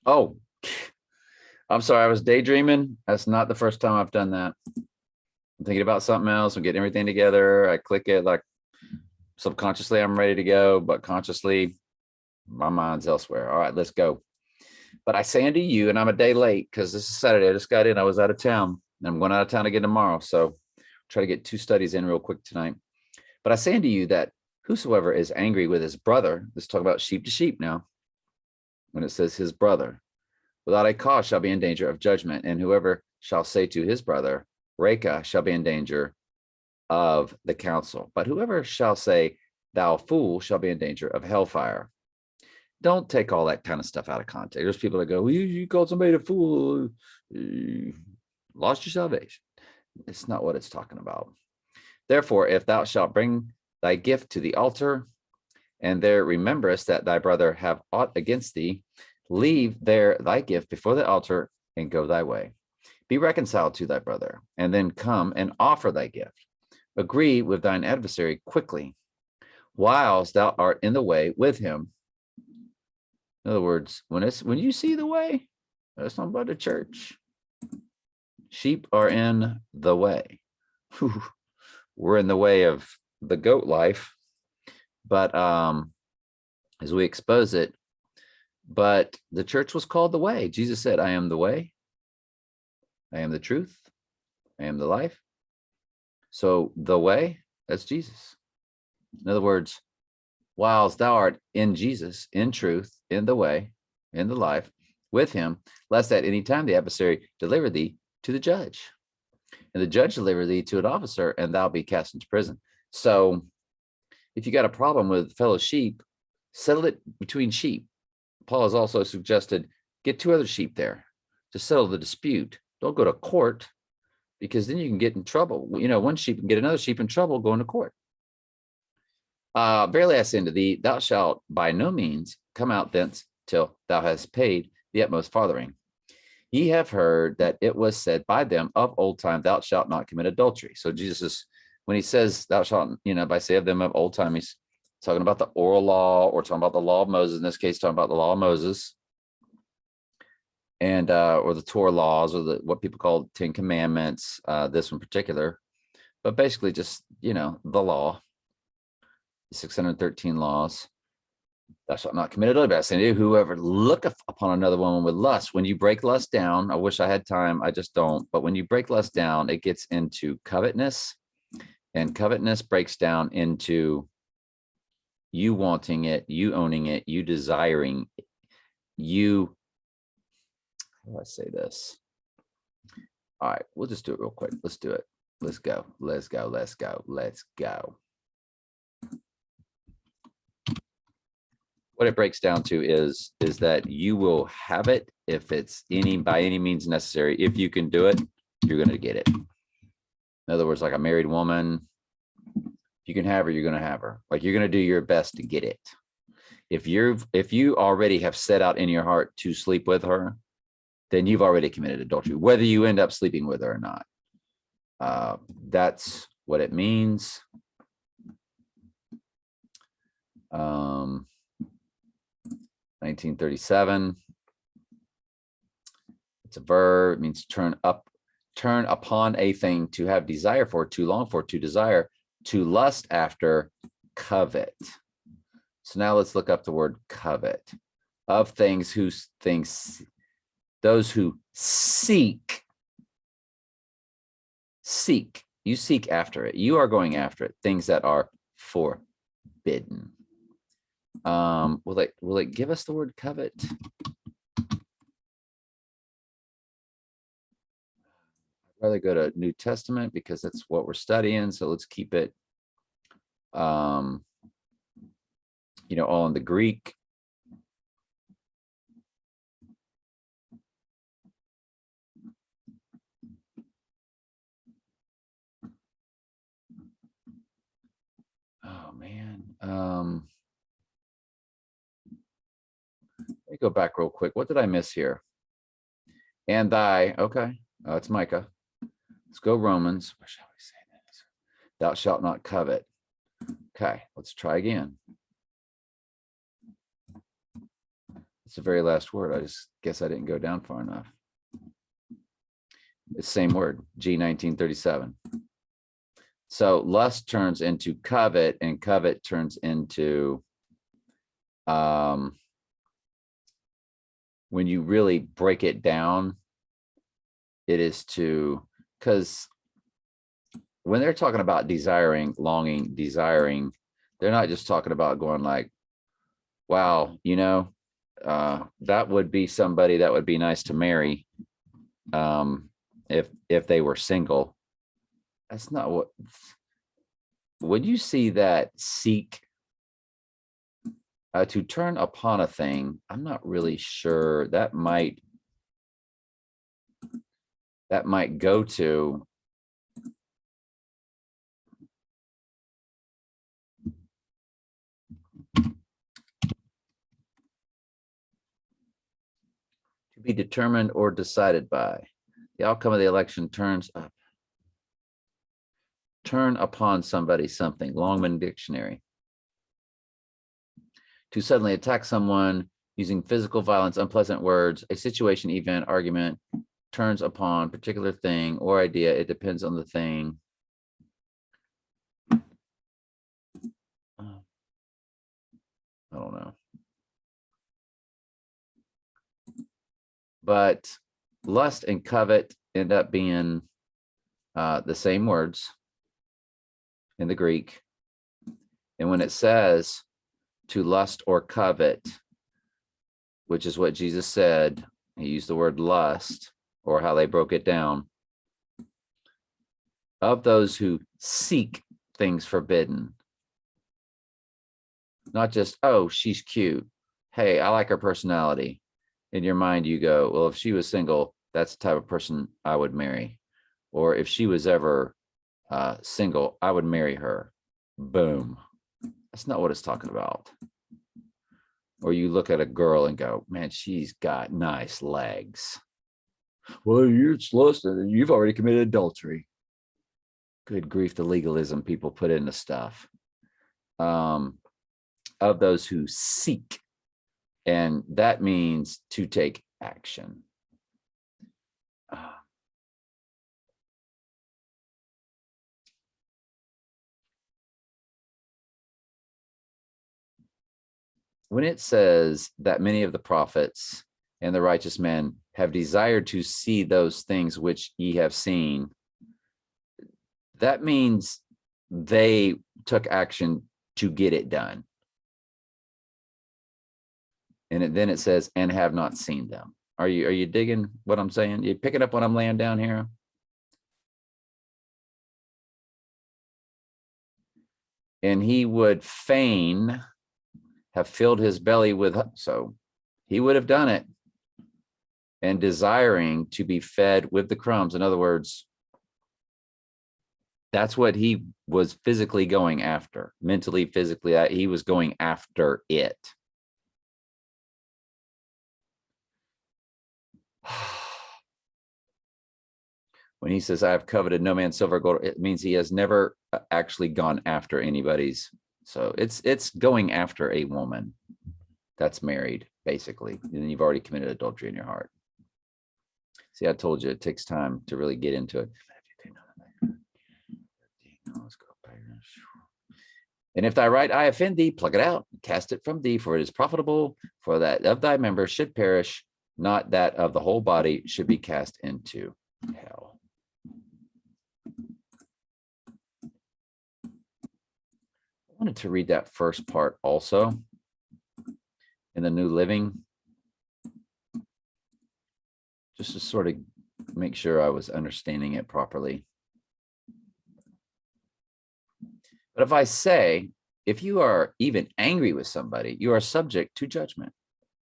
Oh, I'm sorry. I was daydreaming. That's not the first time I've done that. I'm thinking about something else. I'm getting everything together. I click it like subconsciously I'm ready to go, but consciously my mind's elsewhere. All right, let's go. But I say unto you, and I'm a day late because this is Saturday. I just got in. I was out of town. And I'm going out of town again tomorrow. So try to get 2 studies in real quick tonight. But I say unto you that whosoever is angry with his brother, let's talk about sheep to sheep now. When it says his brother, without a cause shall be in danger of judgment. And whoever shall say to his brother, Reka, shall be in danger of the council. But whoever shall say, thou fool, shall be in danger of hellfire. Don't take all that kind of stuff out of context. There's people that go, well, you called somebody a fool, you lost your salvation. It's not what it's talking about. Therefore, if thou shalt bring thy gift to the altar, and there rememberest that thy brother have aught against thee, leave there thy gift before the altar and go thy way. Be reconciled to thy brother, and then come and offer thy gift. Agree with thine adversary quickly, whilst thou art in the way with him. In other words, when you see the way, that's not about the church. Sheep are in the way. Whew. We're in the way of the goat life, but as we expose it, but the church was called the way. Jesus said, I am the way, I am the truth, I am the life. So the way, that's Jesus. In other words, whilst thou art in Jesus, in truth, in the way, in the life, with him, lest at any time the adversary deliver thee to the judge, and the judge deliver thee to an officer, and thou be cast into prison. So if you got a problem with fellow sheep, settle it between sheep. Paul has also suggested get 2 other sheep there to settle the dispute. Don't go to court, because then you can get in trouble. You know, one sheep can get another sheep in trouble going to court. Verily I say unto thee, thou shalt by no means come out thence till thou hast paid the utmost farthing. Ye have heard that it was said by them of old time, thou shalt not commit adultery. So Jesus is, when he says thou shalt, by say of them of old time, he's talking about the oral law, or talking about the law of Moses. In this case, talking about the law of Moses, and or the Torah laws, or what people call 10 commandments, this in particular, but basically just, the law, 613 laws. Thou shalt not commit adultery. I say, whoever looketh upon another woman with lust. When you break lust down, I wish I had time, I just don't. But when you break lust down, it gets into covetousness, and covetousness breaks down into you wanting it, you owning it, you desiring you. How do I say this? All right, we'll just do it real quick. Let's do it. Let's go. Let's go. Let's go. Let's go. What it breaks down to is that you will have it if it's by any means necessary. If you can do it, you're going to get it. In other words, like a married woman, if you can have her, you're going to have her. Like, you're going to do your best to get it. If you already have set out in your heart to sleep with her, then you've already committed adultery, whether you end up sleeping with her or not. That's what it means. 1937. It's a verb. It means turn upon a thing, to have desire for, to long for, to desire, to lust after, covet. So now let's look up the word covet. Of things, those who seek. You seek after it. You are going after it. Things that are forbidden. Will it give us the word covet? I'd rather go to New Testament because that's what we're studying. So let's keep it, all in the Greek. Oh man. Let me go back real quick. What did I miss here? And thy, okay. It's Micah. Let's go Romans. What shall we say this? Thou shalt not covet. Okay, let's try again. It's the very last word. I just guess I didn't go down far enough. It's the same word, G 1937. So lust turns into covet, and covet turns into, when you really break it down, it is to, because when they're talking about desiring, longing, desiring, they're not just talking about going like, wow, that would be somebody that would be nice to marry, if they were single. That's not what, when you see that seek, to turn upon a thing, I'm not really sure. That might go to, to be determined or decided by. The outcome of the election turns up. Turn upon somebody, something. Longman Dictionary. To suddenly attack someone using physical violence, unpleasant words, a situation, event, argument, turns upon particular thing or idea. It depends on the thing. I don't know. But lust and covet end up being the same words in the Greek. And when it says to lust or covet, which is what Jesus said, he used the word lust, or how they broke it down, of those who seek things forbidden. Not just, oh, she's cute. Hey, I like her personality. In your mind, you go, well, if she was single, that's the type of person I would marry. Or if she was ever single, I would marry her. Boom. That's not what it's talking about. Or you look at a girl and go, man, she's got nice legs. Well, you're lust, you've already committed adultery. Good grief, the legalism people put into stuff. Of those who seek, and that means to take action. When it says that many of the prophets and the righteous men have desired to see those things which ye have seen, that means they took action to get it done. And then it says, and have not seen them. Are you digging what I'm saying? You picking up what I'm laying down here? And he would fain have filled his belly with, so he would have done it, and desiring to be fed with the crumbs. In other words, that's what he was physically going after, mentally, physically, he was going after it. When he says, I have coveted no man's silver or gold, it means he has never actually gone after anybody's. So it's going after a woman that's married, basically. And you've already committed adultery in your heart. See, I told you it takes time to really get into it. And if thy right eye offend thee, pluck it out, cast it from thee, for it is profitable for that of thy members should perish, not that of the whole body should be cast into hell. I wanted to read that first part also in the New Living, just to sort of make sure I was understanding it properly. But if I say, if you are even angry with somebody, you are subject to judgment.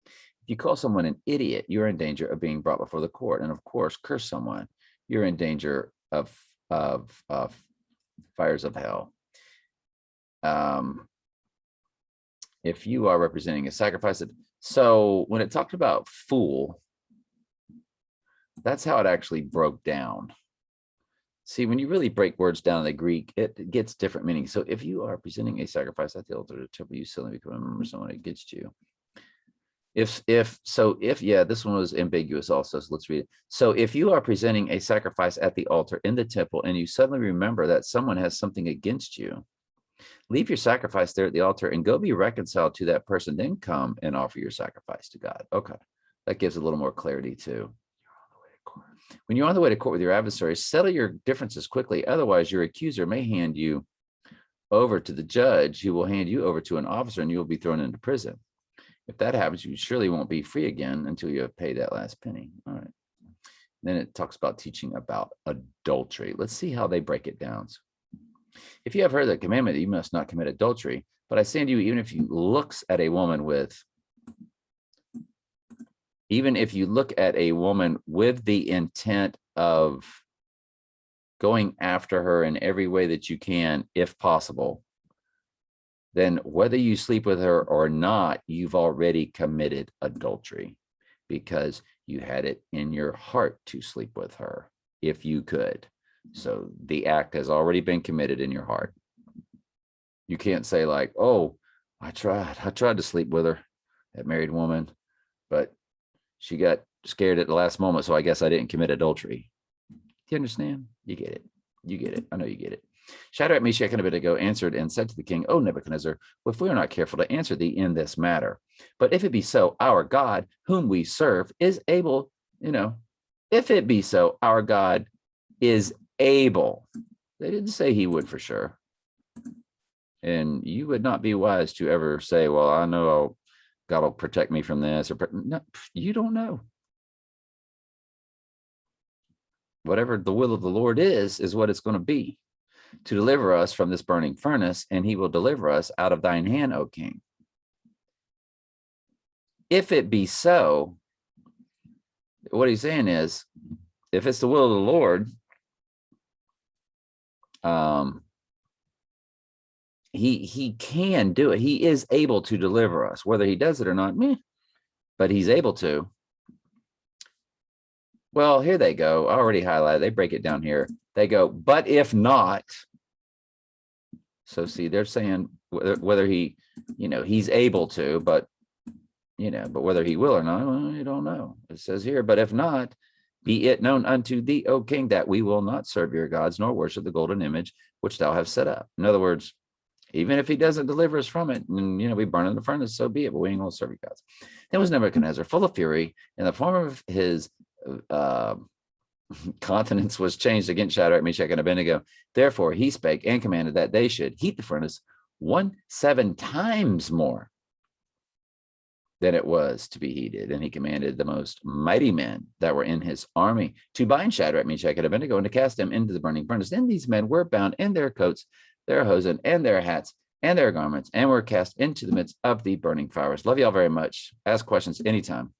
If you call someone an idiot, you're in danger of being brought before the court. And of course, curse someone, you're in danger of fires of hell. If you are representing a sacrifice, so when it talked about fool, that's how it actually broke down. See, when you really break words down in the Greek, it gets different meanings. So if you are presenting a sacrifice at the altar to temple, you suddenly become a member of someone against you. Yeah, this one was ambiguous also, so let's read it. So if you are presenting a sacrifice at the altar in the temple and you suddenly remember that someone has something against you, leave your sacrifice there at the altar and go be reconciled to that person, then come and offer your sacrifice to God. Okay, that gives a little more clarity too. When you're on the way to court with your adversary, settle your differences quickly. Otherwise, your accuser may hand you over to the judge, who will hand you over to an officer, and you will be thrown into prison. If that happens, you surely won't be free again until you have paid that last penny. All right. Then it talks about teaching about adultery. Let's see how they break it down. If you have heard the commandment that you must not commit adultery, but I say to you, even if you look at a woman with the intent of going after her in every way that you can, if possible, then whether you sleep with her or not, you've already committed adultery, because you had it in your heart to sleep with her if you could. So the act has already been committed in your heart. You can't say like, oh, I tried to sleep with her, that married woman, but she got scared at the last moment, so I guess I didn't commit adultery. Do you understand? You get it. You get it. I know you get it. Shadrach, Meshach, and Abednego answered and said to the king, O Nebuchadnezzar, if we are not careful to answer thee in this matter, but if it be so, our God, whom we serve, is able, if it be so, our God is able. They didn't say he would for sure. And you would not be wise to ever say, well, I know God will protect me from this. No, you don't know. Whatever the will of the Lord is what it's going to be, to deliver us from this burning furnace, and he will deliver us out of thine hand, O king. If it be so, what he's saying is, if it's the will of the Lord, he can do it. He is able to deliver us, whether he does it or not, but he's able to. Well, here they go. I already highlighted. They break it down here. They go, but if not. So see, they're saying whether he, he's able to, but whether he will or not, well, you don't know. It says here, but if not, be it known unto thee, O king, that we will not serve your gods, nor worship the golden image which thou hast set up. In other words, even if he doesn't deliver us from it, and we burn in the furnace, so be it, but we ain't gonna serve your gods. Then was Nebuchadnezzar full of fury, and the form of his countenance was changed against Shadrach, Meshach, and Abednego. Therefore he spake and commanded that they should heat the furnace 7 times more than it was to be heated. And he commanded the most mighty men that were in his army to bind Shadrach, Meshach, and Abednego, and to cast them into the burning furnace. Then these men were bound in their coats, their hosen, and their hats, and their garments, and were cast into the midst of the burning fires. Love y'all very much. Ask questions anytime.